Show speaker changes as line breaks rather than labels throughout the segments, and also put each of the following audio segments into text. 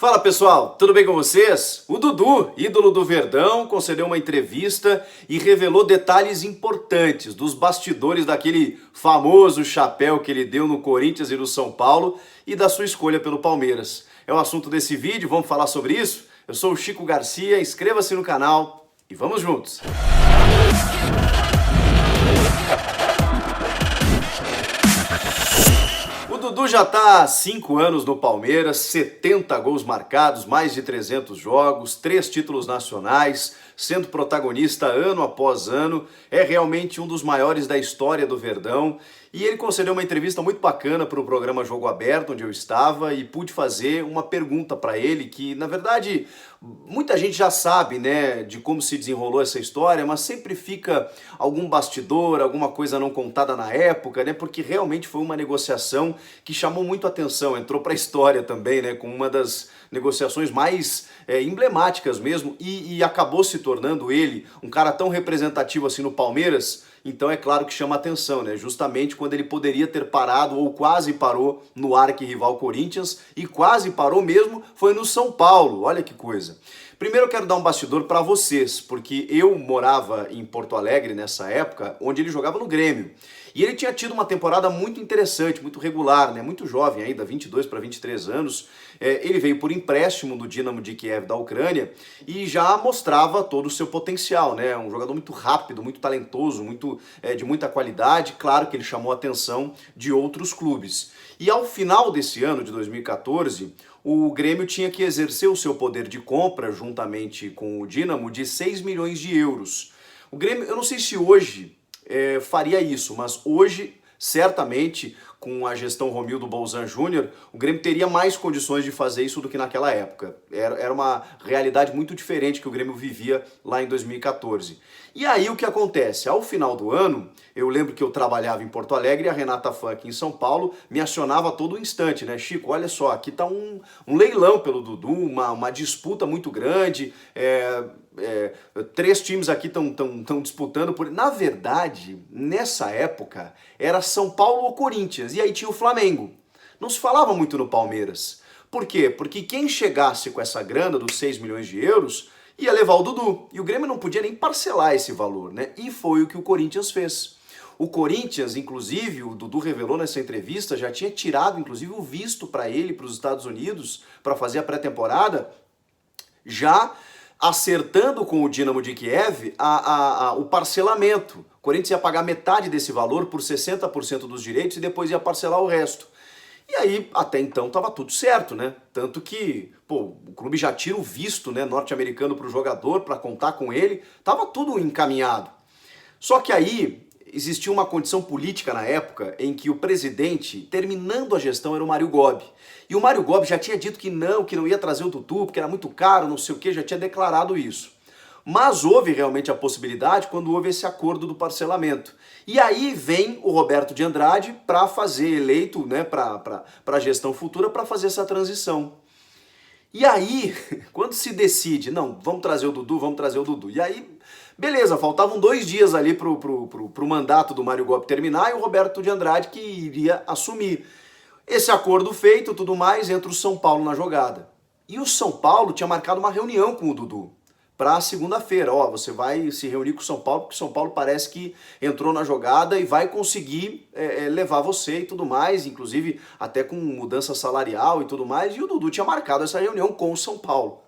Fala pessoal, tudo bem com vocês? O Dudu, ídolo do Verdão, concedeu uma entrevista e revelou detalhes importantes dos bastidores daquele famoso chapéu que ele deu no Corinthians e no São Paulo e da sua escolha pelo Palmeiras. É o assunto desse vídeo, vamos falar sobre isso? Eu sou o Chico Garcia, inscreva-se no canal e vamos juntos! O Dudu já está há 5 anos no Palmeiras, 70 gols marcados, mais de 300 jogos, 3 títulos nacionais, sendo protagonista ano após ano, é realmente um dos maiores da história do Verdão. E ele concedeu uma entrevista muito bacana para o programa Jogo Aberto, onde eu estava, e pude fazer uma pergunta para ele que, na verdade, muita gente já sabe, né, de como se desenrolou essa história, mas sempre fica algum bastidor, alguma coisa não contada na época, né, porque realmente foi uma negociação que chamou muito a atenção, entrou para a história também, né, com uma das negociações mais emblemáticas mesmo, e acabou se tornando ele um cara tão representativo assim no Palmeiras. Então é claro que chama atenção, né? Justamente quando ele poderia ter parado ou quase parou no arquirrival Corinthians e quase parou mesmo foi no São Paulo. Olha que coisa. Primeiro eu quero dar um bastidor para vocês, porque eu morava em Porto Alegre nessa época, onde ele jogava no Grêmio. E ele tinha tido uma temporada muito interessante, muito regular, né? Muito jovem ainda, 22 para 23 anos. Ele veio por empréstimo do Dinamo de Kiev da Ucrânia e já mostrava todo o seu potencial, né? Um jogador muito rápido, muito talentoso, de muita qualidade. Claro que ele chamou a atenção de outros clubes. E ao final desse ano, de 2014, o Grêmio tinha que exercer o seu poder de compra, juntamente com o Dinamo, de 6 milhões de euros. O Grêmio, eu não sei se hoje faria isso, mas hoje, certamente, com a gestão Romildo Bolzan Júnior, o Grêmio teria mais condições de fazer isso do que naquela época. Era uma realidade muito diferente que o Grêmio vivia lá em 2014. E aí o que acontece? Ao final do ano, eu lembro que eu trabalhava em Porto Alegre e a Renata Fã aqui em São Paulo me acionava a todo instante, né? Chico, olha só, aqui tá um leilão pelo Dudu, uma disputa muito grande, 3 times aqui estão disputando por... Na verdade, nessa época, era São Paulo ou Corinthians, e aí tinha o Flamengo. Não se falava muito no Palmeiras. Por quê? Porque quem chegasse com essa grana dos 6 milhões de euros ia levar o Dudu. E o Grêmio não podia nem parcelar esse valor, né? E foi o que o Corinthians fez. O Corinthians, inclusive, o Dudu revelou nessa entrevista, já tinha tirado, inclusive, o visto para ele, para os Estados Unidos, para fazer a pré-temporada, já acertando com o Dinamo de Kiev o parcelamento. O Corinthians ia pagar metade desse valor por 60% dos direitos e depois ia parcelar o resto. E aí, até então, estava tudo certo, né? Tanto que, o clube já tira o visto, né, norte-americano para o jogador, para contar com ele, estava tudo encaminhado. Só que aí existia uma condição política na época em que o presidente, terminando a gestão, era o Mário Gobi. E o Mário Gobi já tinha dito que não ia trazer o Dudu, porque era muito caro, não sei o que, já tinha declarado isso. Mas houve realmente a possibilidade quando houve esse acordo do parcelamento. E aí vem o Roberto de Andrade para fazer eleito, né, para a gestão futura, para fazer essa transição. E aí, quando se decide, não, vamos trazer o Dudu, e aí, beleza, faltavam 2 dias ali pro mandato do Mário Gobi terminar e o Roberto de Andrade que iria assumir. Esse acordo feito, tudo mais, entra o São Paulo na jogada. E o São Paulo tinha marcado uma reunião com o Dudu para segunda-feira. Você vai se reunir com o São Paulo, porque o São Paulo parece que entrou na jogada e vai conseguir levar você e tudo mais, inclusive até com mudança salarial e tudo mais, e o Dudu tinha marcado essa reunião com o São Paulo.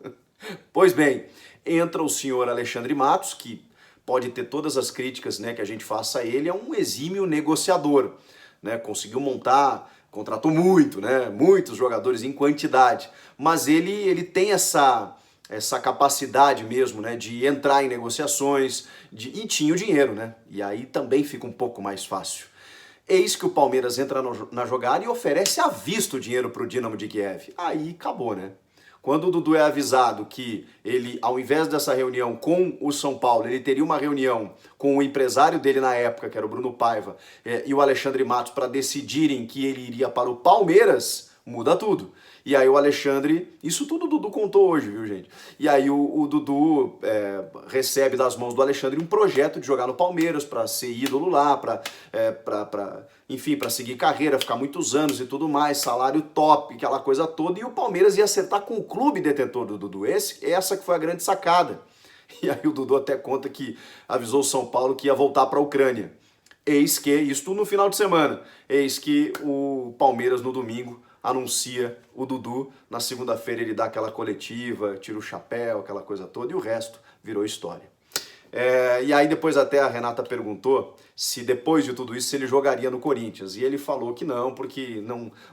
Pois bem, entra o senhor Alexandre Matos, que pode ter todas as críticas, né, que a gente faça a ele, é um exímio negociador, né, conseguiu montar, contratou muito, né, muitos jogadores em quantidade, mas ele tem essa capacidade mesmo, né, de entrar em negociações, e tinha o dinheiro, né, e aí também fica um pouco mais fácil. Eis que o Palmeiras entra na jogada e oferece à vista o dinheiro para o Dinamo de Kiev. Aí acabou, né? Quando o Dudu é avisado que ele, ao invés dessa reunião com o São Paulo, ele teria uma reunião com o empresário dele na época, que era o Bruno Paiva, e o Alexandre Matos, para decidirem que ele iria para o Palmeiras, muda tudo. E aí o Alexandre, isso tudo o Dudu contou hoje, viu, gente? E aí o Dudu recebe das mãos do Alexandre um projeto de jogar no Palmeiras para ser ídolo lá, enfim, para seguir carreira, ficar muitos anos e tudo mais, salário top, aquela coisa toda, e o Palmeiras ia acertar com o clube detentor do Dudu. Essa que foi a grande sacada. E aí o Dudu até conta que avisou o São Paulo que ia voltar para a Ucrânia. Eis que, isso no final de semana, eis que o Palmeiras no domingo anuncia o Dudu, na segunda-feira ele dá aquela coletiva, tira o chapéu, aquela coisa toda, e o resto virou história. E aí depois até a Renata perguntou se depois de tudo isso ele jogaria no Corinthians, e ele falou que não, porque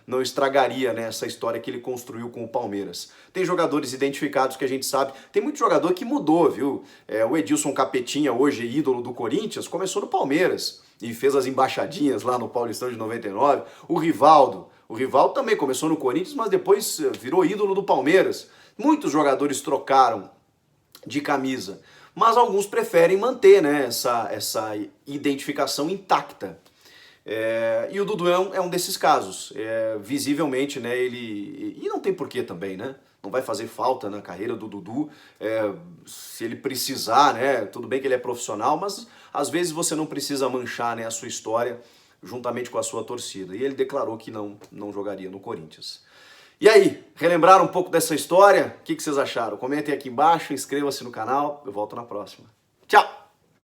não estragaria, né, essa história que ele construiu com o Palmeiras. Tem jogadores identificados que a gente sabe, tem muito jogador que mudou, viu? O Edilson Capetinha, hoje ídolo do Corinthians, começou no Palmeiras e fez as embaixadinhas lá no Paulistão de 99. O Rivaldo também começou no Corinthians, mas depois virou ídolo do Palmeiras. Muitos jogadores trocaram de camisa, mas alguns preferem manter, né, essa identificação intacta. E o Dudu é um desses casos. Visivelmente, né, ele... E não tem porquê também, né? Não vai fazer falta na carreira do Dudu, se ele precisar, né? Tudo bem que ele é profissional, mas às vezes você não precisa manchar, né, a sua história juntamente com a sua torcida. E ele declarou que não jogaria no Corinthians. E aí, relembrar um pouco dessa história? O que vocês acharam? Comentem aqui embaixo, inscreva-se no canal, eu volto na próxima. Tchau!